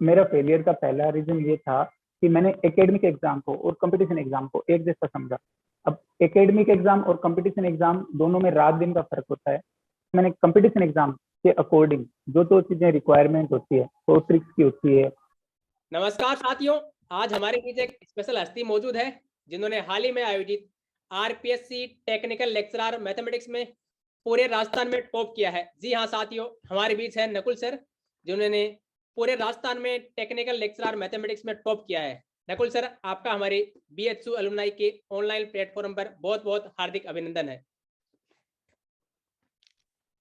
मेरा फेलियर का पहला रीजन ये था कि मैंने एकेडमिक एग्जाम को और कंपटीशन एग्जाम को एक जैसा समझा। अब एकेडमिक एग्जाम और कंपटीशन एग्जाम दोनों में रात दिन का फर्क होता है। मैंने कंपटीशन एग्जाम के अकॉर्डिंग जो जो चीजें रिक्वायरमेंट होती है, तो ट्रिक्स की होती है। नमस्कार साथियों, आज हमारे बीच एक स्पेशल हस्ती मौजूद है जिन्होंने हाल ही में आयोजित आरपीएससी टेक्निकल लेक्चरर मैथमेटिक्स में पूरे राजस्थान में टॉप किया है। जी हाँ साथियों, हमारे बीच है नकुल सर जिन्होंने पूरे राजस्थान में टेक्निकल लेक्चरर मैथमेटिक्स में टॉप किया है। नकुल सर, आपका हमारे बीएचयू अलुमनाई के ऑनलाइन प्लेटफॉर्म पर बहुत बहुत हार्दिक अभिनंदन है।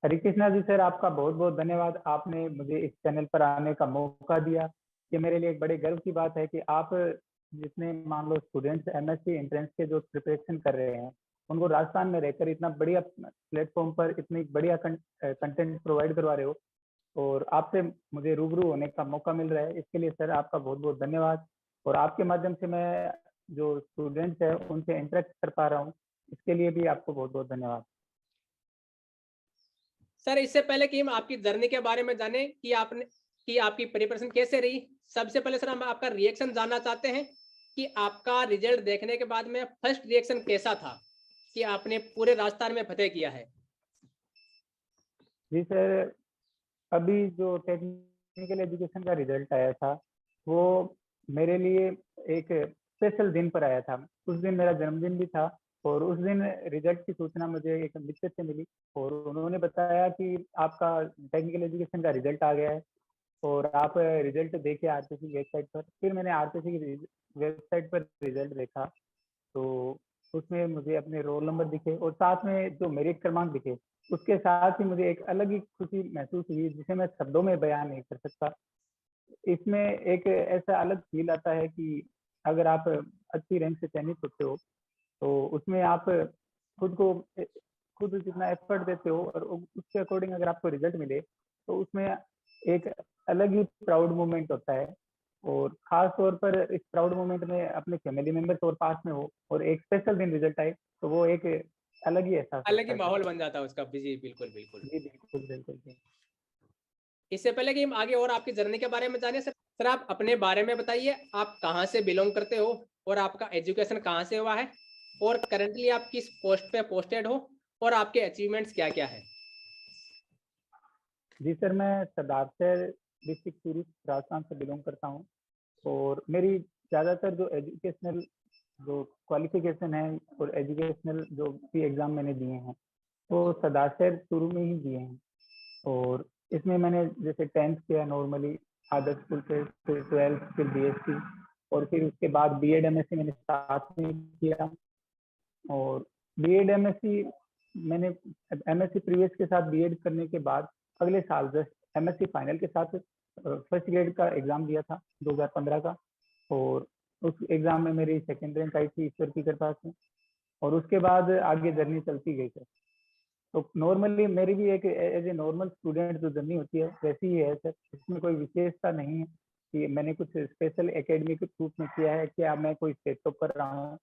हरे कृष्णा जी सर, आपका बहुत बहुत धन्यवाद। आपने मुझे इस चैनल पर आने का मौका दिया। ये मेरे लिए एक बड़े गर्व की बात है कि आप जितने मान लो स्टूडेंट्स एमएससी एंट्रेंस के जो प्रिपरेशन कर रहे हैं, उनको राजस्थान में रहकर इतना बढ़िया प्लेटफॉर्म पर इतनी बढ़िया कंटेंट प्रोवाइड करवा रहे हो, और आपसे मुझे रूबरू होने का मौका मिल रहा है। इसके लिए सर आपका बहुत बहुत धन्यवाद। और आपके माध्यम से मैं जो स्टूडेंट्स है उनसे इंटरेक्ट कर पा रहा हूँ, इसके लिए भी आपको बहुत बहुत धन्यवाद। सर, इससे पहले कि हम आपकी जर्नी के बारे में जाने कि आपकी प्रिपरेशन कैसे रही, सबसे पहले सर हम आपका रिएक्शन जानना चाहते हैं कि आपका रिजल्ट देखने के बाद में फर्स्ट रिएक्शन कैसा था कि आपने पूरे राजस्थान में फतेह किया है। जी सर, अभी जो टेक्निकल एजुकेशन का रिजल्ट आया था, वो मेरे लिए एक स्पेशल दिन पर आया था। उस दिन मेरा जन्मदिन भी था, और उस दिन रिजल्ट की सूचना मुझे एक मित्र से मिली, और उन्होंने बताया कि आपका टेक्निकल एजुकेशन का रिजल्ट आ गया है और आप रिजल्ट देखे आरपीसी वेबसाइट पर। फिर मैंने आरपीसी की वेबसाइट पर रिजल्ट देखा, तो उसमें मुझे अपने रोल नंबर दिखे और साथ में जो मेरिट क्रमांक दिखे। उसके साथ ही मुझे एक अलग ही खुशी महसूस हुई जिसे मैं शब्दों में बयान नहीं कर सकता। इसमें एक ऐसा अलग फील आता है कि अगर आप अच्छी रैंक से चयनित होते हो, तो उसमें आप खुद को खुद जितना एफर्ट देते हो और उसके अकॉर्डिंग अगर आपको रिजल्ट मिले, तो उसमें एक अलग ही प्राउड मोमेंट होता है। और खास तौर पर इस प्राउड मोमेंट में अपने फैमिली मेंबर्स और पास में हो और एक स्पेशल दिन रिजल्ट आए, तो वो एक अलग ही एहसास अलग ही होता है। माहौल बन जाता है उसका। जी बिल्कुल बिल्कुल। जी बिल्कुल बिल्कुल जी। इससे पहले कि हम आगे और आपकी जर्नी के बारे में जाने, सर आप अपने बारे में बताइए। आप कहाँ से बिलोंग करते हो और आपका एजुकेशन कहाँ से हुआ है, और करंटली आप किस पोस्ट पे पोस्टेड हो, और आपके अचीवमेंट्स क्या क्या है। जी सर, मैं सरदार डिस्ट्रिक्ट टूरिस्ट राजस्थान से बिलोंग करता हूँ, और मेरी ज़्यादातर जो एजुकेशनल जो क्वालिफिकेशन है और एजुकेशनल जो भी एग्ज़ाम मैंने दिए हैं, वो सरदार शुरू में ही दिए हैं। और इसमें मैंने जैसे 10th किया नॉर्मली आदर्श स्कूल से, फिर 12th, फिर बीएससी, और फिर उसके बाद बीएड एमएससी मैंने साथ में किया। और बीएड एमएससी मैंने एमएससी प्रीवियस के साथ बीएड करने के बाद अगले साल जस्ट एमएससी फाइनल के साथ फर्स्ट ग्रेड का एग्जाम दिया था 2015 का, और उस एग्जाम में मेरी सेकेंड रैंक आई थी ईश्वर की कृपा से। और उसके बाद आगे जर्नी चलती गई सर। तो नॉर्मली मेरी भी एक एज ए नॉर्मल स्टूडेंट जो जर्नी होती है वैसी ही है सर। इसमें कोई विशेषता नहीं है कि मैंने कुछ स्पेशल एकेडमिक रूप में किया है, क्या मैं कोई स्टेट टॉप कर रहा हूँ,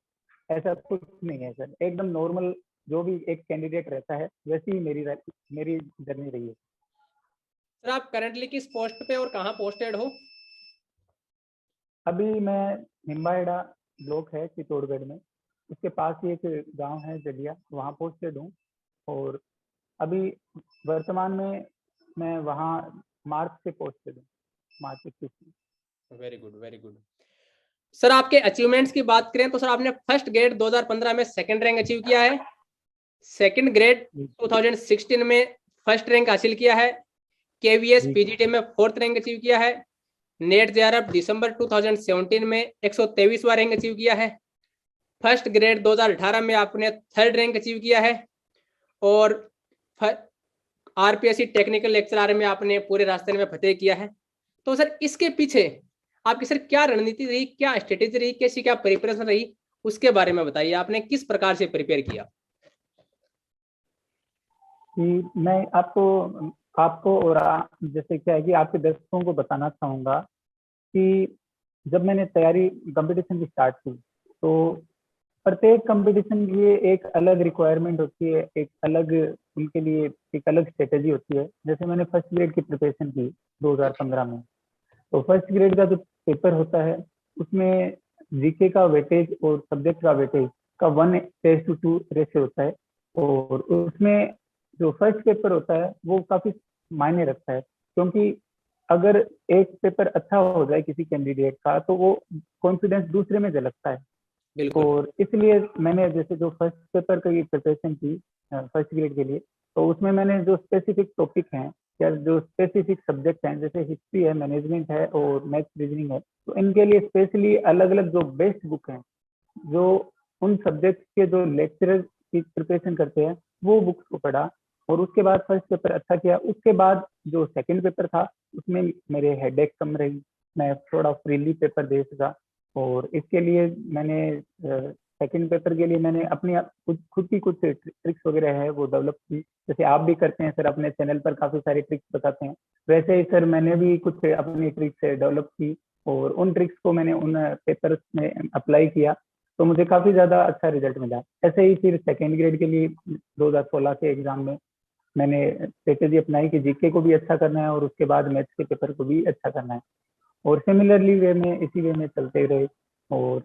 ऐसा कुछ नहीं है सर। एकदम नॉर्मल जो भी एक कैंडिडेट रहता है वैसी ही मेरी जर्नी रही है। सर आप करंटली किस पोस्ट पे और कहाँ पोस्टेड हो। अभी मैं निम्बाहेड़ा ब्लॉक है चित्तौड़गढ़ में, उसके पास ही एक गांव है जलिया, वहाँ पोस्टेड हूँ। और अभी वर्तमान में मैं वहाँ मार्च से पोस्टेड हूँ, मार्च 21 में। Very good very good. Sir आपके अचीवमेंट्स की बात करें तो सर आपने फर्स्ट ग्रेड 2015 में सेकंड रैंक अचीव किया है, सेकंड ग्रेड 2016 में फर्स्ट रैंक हासिल किया है, केवीएस पीजीटी में फोर्थ रैंक अचीव किया है, नेट जेआरएफ दिसंबर 2017 में 123वां रैंक अचीव किया है, फर्स्ट ग्रेड 2018 में आपने थर्ड रैंक अचीव किया है, और आरपीएससी टेक्निकल लेक्चरर में आपने पूरे राजस्थान में फतेह किया है। तो सर इसके पीछे आपकी सर क्या रणनीति रही, क्या स्ट्रेटेजी रही, कैसी क्या प्रिपरेशन रही, उसके बारे में बताइए। आपने किस प्रकार से प्रिपेयर किया। कि मैं आपको और जैसे क्या है कि आपके दर्शकों को बताना चाहूँगा कि जब मैंने तैयारी कंपटीशन की स्टार्ट की, तो प्रत्येक कंपटीशन के लिए एक अलग रिक्वायरमेंट होती है, एक अलग उनके लिए एक अलग स्ट्रेटेजी होती है। जैसे मैंने फर्स्ट ग्रेड की प्रिपरेशन की 2015 में, तो फर्स्ट ग्रेड का जो पेपर होता है उसमें जीके का वेटेज और सब्जेक्ट का वेटेज का 1:2 रेशियो होता है। और उसमें जो फर्स्ट पेपर होता है वो काफी मायने रखता है, क्योंकि अगर एक पेपर अच्छा हो जाए किसी कैंडिडेट का तो वो कॉन्फिडेंस दूसरे में झलकता है। बिल्कुल और इसलिए मैंने जैसे जो फर्स्ट पेपर की प्रिपरेशन की फर्स्ट ग्रेड के लिए, तो उसमें मैंने जो स्पेसिफिक टॉपिक हैं या जो स्पेसिफिक सब्जेक्ट हैं, जैसे हिस्ट्री है, मैनेजमेंट है और मैथ्स रीजनिंग है, तो इनके लिए स्पेशली अलग अलग जो बेस्ट बुक हैं, जो उन सब्जेक्ट के जो लेक्चरर की प्रिपरेशन करते हैं, वो बुक्स को पढ़ा। और उसके बाद फर्स्ट पेपर अच्छा किया। उसके बाद जो सेकंड पेपर था उसमें मेरे हेडेक कम रही, मैं थोड़ा फ्रीली पेपर दे सका। और इसके लिए मैंने सेकंड पेपर के लिए मैंने अपनी खुद की कुछ ट्रिक्स वगैरह है वो डेवलप की, जैसे आप भी करते हैं सर, अपने चैनल पर काफी सारी ट्रिक्स बताते हैं, वैसे ही सर मैंने भी कुछ अपनी ट्रिक्स डेवलप की और उन ट्रिक्स को मैंने उन पेपर्स में अप्लाई किया, तो मुझे काफी ज्यादा अच्छा रिजल्ट मिला। ऐसे ही फिर सेकेंड ग्रेड के लिए 2016 के एग्जाम में मैंने स्ट्रेटेजी अपनाई कि जीके को भी अच्छा करना है और उसके बाद मैथ्स के पेपर को भी अच्छा करना है। और सिमिलरली वे में इसी वे में चलते रहे। और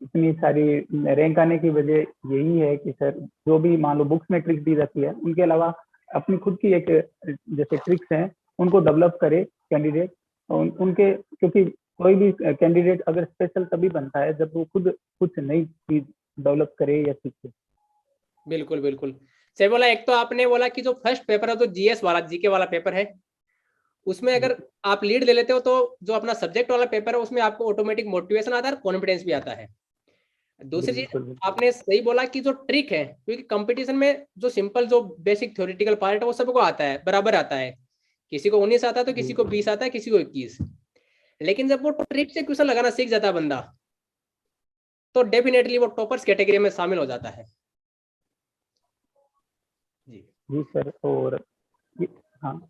इतनी सारी रैंक आने की वजह यही है कि सर जो भी मान लो बुक्स में ट्रिक्स दी जाती है, उनके अलावा अपनी खुद की एक जैसे ट्रिक्स हैं उनको डेवलप करे कैंडिडेट। उनके क्योंकि कोई भी कैंडिडेट अगर स्पेशल तभी बनता है जब वो खुद कुछ नई चीज डेवलप करे या सीखे। बिल्कुल बिल्कुल सही बोला। एक तो आपने बोला कि जो फर्स्ट पेपर है तो जीएस वाला, जीके वाला पेपर है, उसमें अगर आप लीड ले लेते हो तो जो अपना सब्जेक्ट वाला पेपर है उसमें आपको ऑटोमेटिक मोटिवेशन आता है और कॉन्फिडेंस भी आता है। दूसरी चीज बिल्कुल आपने सही बोला कि जो ट्रिक है, क्योंकि कंपटीशन में जो सिंपल जो बेसिक थ्योरेटिकल पार्ट है वो सबको आता है, बराबर आता है। किसी को 19 आता है तो किसी को 20 आता है, किसी को 21। लेकिन जब वो ट्रिक से क्वेश्चन लगाना सीख जाता है बंदा, तो डेफिनेटली वो टॉपर्स कैटेगरी में शामिल हो जाता है। जी जी सर। और हाँ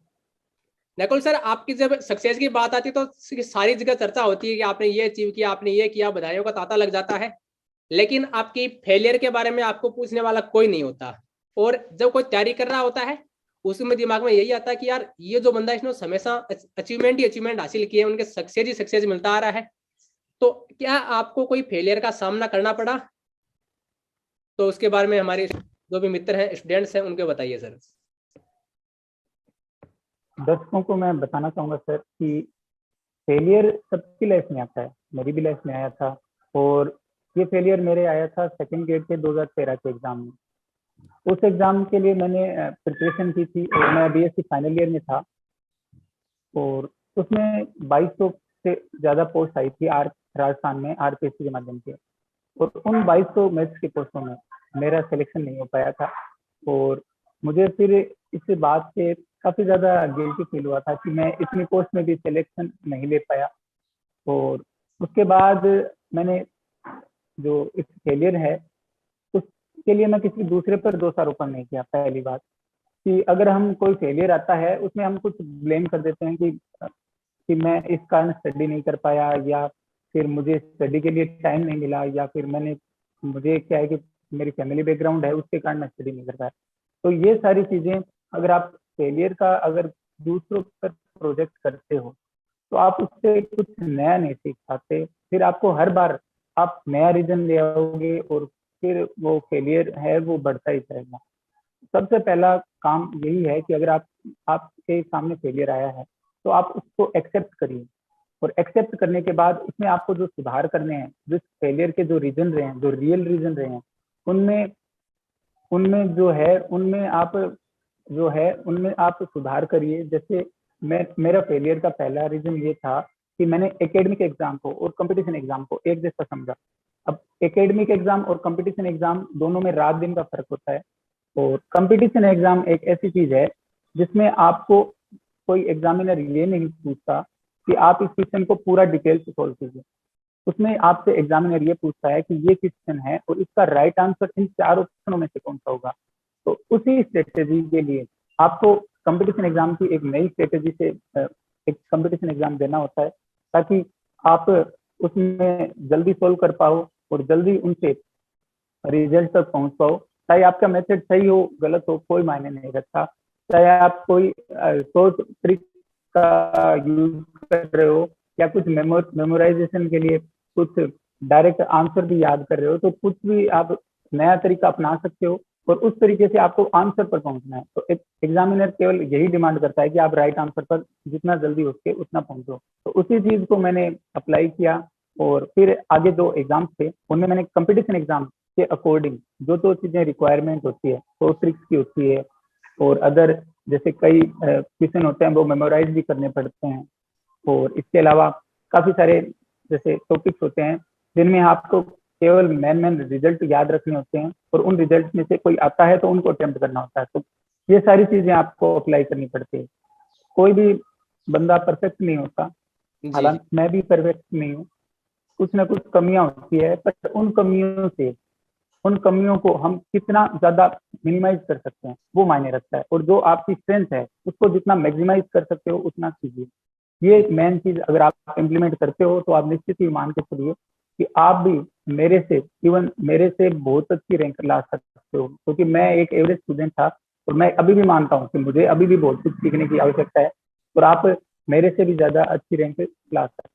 नकुल सर, आपकी जब सक्सेस की बात आती है तो सारी जगह चर्चा होती है कि आपने ये अचीव किया, आपने ये किया, बधाइयों का तांता लग जाता है। लेकिन आपकी फेलियर के बारे में आपको पूछने वाला कोई नहीं होता। और जब कोई तैयारी कर रहा होता है उसमें दिमाग में यही आता है कि यार ये जो बंदा इसने हमेशा अचीवमेंट ही अचीवमेंट हासिल किए, उनके सक्सेस ही सक्सेस मिलता आ रहा है। तो क्या आपको कोई फेलियर का सामना करना पड़ा? तो उसके बारे में हमारे जो भी मित्र हैं, स्टूडेंट्स हैं, उनके बताइए सर। दर्शकों को मैं बताना चाहूंगा सर कि फेलियर सबकी लाइफ में आता है, मेरी भी लाइफ में आया था। और ये फेलियर मेरे आया था सेकंड ग्रेड के 2013 के एग्जाम में। उस एग्जाम के लिए मैंने प्रिपरेशन की थी और मैं बीएससी फाइनल ईयर में था। और उसमें 2200 से ज्यादा पोस्ट आई थी राजस्थान में आरपीएससी के माध्यम से। और उन 2200 मैथ्स के पोस्टों में मेरा सिलेक्शन नहीं हो पाया था। और मुझे फिर इस बात से काफी ज्यादा गिल्टी फील हुआ था कि मैं इतनी पोस्ट में भी सिलेक्शन नहीं ले पाया। और उसके बाद मैंने जो इस फेलियर है उसके लिए मैं किसी दूसरे पर दोषारोपण नहीं किया। पहली बात कि अगर हम कोई फेलियर आता है उसमें हम कुछ ब्लेम कर देते हैं कि मैं इस कारण स्टडी नहीं कर पाया, या फिर मुझे स्टडी के लिए टाइम नहीं मिला, या फिर मुझे क्या है कि मेरी फैमिली बैकग्राउंड है उसके कारण मैं स्टडी नहीं कर पाया। तो ये सारी चीजें अगर आप फेलियर का अगर दूसरों पर प्रोजेक्ट करते हो तो आप उससे कुछ नया नहीं सीख पाते। फिर आपको हर बार आप नया रीजन ले आओगे और फिर वो फेलियर है वो बढ़ता ही जाएगा। सबसे पहला काम यही है कि अगर आपके सामने फेलियर आया है तो आप उसको एक्सेप्ट करिए। और एक्सेप्ट करने के बाद उसमें आपको जो सुधार करने हैं, जिस फेलियर के जो रीजन रहे हैं, जो रियल रीजन रहे हैं, उनमें उनमें जो है उनमें आप सुधार करिए। जैसे मेरा फेलियर का पहला रीजन ये था कि मैंने एकेडमिक एग्जाम को और कंपटीशन एग्जाम को एक जैसा समझा। अब एकेडमिक एग्जाम और कंपटीशन एग्जाम दोनों में रात दिन का फर्क होता है। और कंपटीशन एग्जाम एक ऐसी चीज है जिसमें आपको कोई एग्जामिनर ये नहीं पूछता कि आप इस क्वेश्चन को पूरा डिटेल से सोल्व कीजिए। उसमें आपसे एग्जामिनर ये पूछता है कि ये क्वेश्चन है और इसका राइट आंसर इन 4 ऑप्शनों में से कौन सा होगा। तो उसी स्ट्रेटेजी के लिए आपको कंपटीशन एग्जाम की एक नई स्ट्रेटेजी से एक कंपटीशन एग्जाम देना होता है, ताकि आप उसमें जल्दी सोल्व कर पाओ और जल्दी उनसे रिजल्ट तक पहुंच पाओ। चाहे आपका मेथड सही हो गलत हो कोई मायने नहीं रखता, चाहे आप कोई सोर्स ट्रिक का यूज कर रहे हो या कुछ मेमोराइजेशन के लिए कुछ डायरेक्ट आंसर भी याद कर रहे हो, तो कुछ भी आप नया तरीका अपना सकते हो और उस तरीके से आपको आंसर पर पहुंचना है। तो एक एग्जामिनर केवल यही डिमांड करता है कि आप राइट आंसर पर जितना जल्दी हो सके उतना पहुंचो। तो उसी चीज को मैंने अप्लाई किया और फिर आगे जो एग्जाम्स थे उनमें मैंने कंपटीशन एग्जाम के अकॉर्डिंग जो चीजें रिक्वायरमेंट होती है, तो ट्रिक्स की होती है और अदर जैसे कई क्वेश्चन होते हैं वो मेमोराइज भी करने पड़ते हैं। और इसके अलावा काफी सारे जैसे टॉपिक्स होते हैं जिनमें आपको केवल मेन रिजल्ट याद रखने होते हैं और उन रिजल्ट में से कोई आता है तो उनको अटेम्प्ट करना होता है। तो ये सारी चीजें आपको अप्लाई करनी पड़ती है। कोई भी बंदा परफेक्ट नहीं होता, हालांकि मैं भी परफेक्ट नहीं हूँ, कुछ ना कुछ कमियां होती है, पर उन कमियों को हम कितना ज्यादा मिनिमाइज कर सकते हैं वो मायने रखता है। और जो आपकी स्ट्रेंथ है उसको जितना मैक्सिमाइज कर सकते हो उतना कीजिए। ये मेन चीज अगर आप इम्प्लीमेंट करते हो तो आप निश्चित ही मान के चलिए कि आप भी मेरे से बहुत अच्छी रैंक ला सकते हो, क्योंकि मैं एक एवरेज स्टूडेंट था और मैं अभी भी मानता हूँ कि मुझे अभी भी बहुत कुछ सीखने की आवश्यकता है और आप मेरे से भी ज्यादा अच्छी रैंक ला सकते हैं।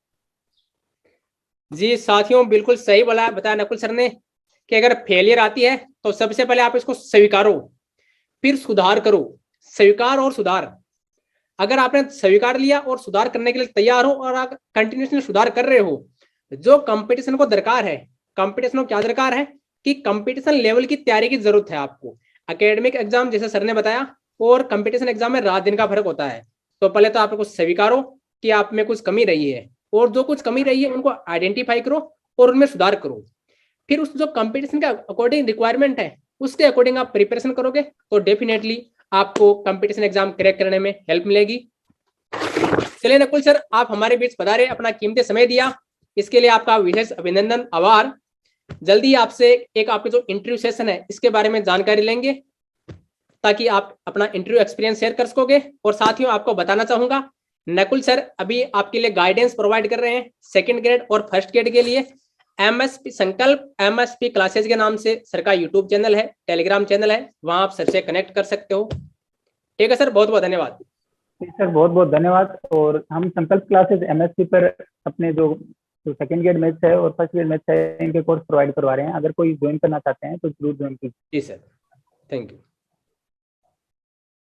जी साथियों, बिल्कुल सही बताया नकुल सर ने कि अगर फेलियर आती है तो सबसे पहले आप इसको स्वीकारो, फिर सुधार करो। स्वीकार और सुधार, अगर आपने स्वीकार लिया और सुधार करने के लिए तैयार हो और आप कंटिन्यूसली सुधार कर रहे हो, जो कंपटीशन को दरकार है, कंपटीशन को क्या दरकार है कि कंपटीशन लेवल की तैयारी की जरूरत है आपको। एकेडमिक एग्जाम जैसे सर ने बताया और कंपटीशन एग्जाम में रात दिन का फर्क होता है। तो पहले तो आपको स्वीकारो कि आप में कुछ कमी रही है और जो कुछ कमी रही है उनको आइडेंटिफाई करो और उनमें सुधार करो। फिर उस जो कंपटीशन का अकॉर्डिंग रिक्वायरमेंट है उसके अकॉर्डिंग आप प्रिपरेशन करोगे तो डेफिनेटली आपको कंपटीशन एग्जाम क्रैक करने में हेल्प मिलेगी। चलिए नकुल सर, आप हमारे बीच पधारे, अपना कीमती समय दिया, इसके लिए आपका विशेष अभिनंदन, आभार। जल्दी आपसे एक आपके जो इंटरव्यू सेशन है इसके बारे में जानकारी लेंगे ताकि आप अपना इंटरव्यू एक्सपीरियंस शेयर कर सकोगे। और साथियों आपको बताना चाहूंगा नकुल सर अभी आपके लिए गाइडेंस प्रोवाइड कर रहे हैं सेकंड ग्रेड और फर्स्ट ग्रेड के लिए। एमएसपी संकल्प एमएसपी क्लासेज के नाम से सर का यूट्यूब चैनल है, टेलीग्राम चैनल है, वहां आप सर से कनेक्ट कर सकते हो। ठीक है सर, बहुत बहुत धन्यवाद। सर बहुत बहुत धन्यवाद। और हम संकल्प क्लासेज एमएससी पर अपने जो सेकंड ग्रेड मैथ्स है और फर्स्ट ग्रेड मैथ्स है इनके कोर्स प्रोवाइड करवा रहे हैं। अगर कोई ज्वाइन करना चाहते हैं तो जरूर ज्वाइन कीजिए। जी सर, थैंक यू।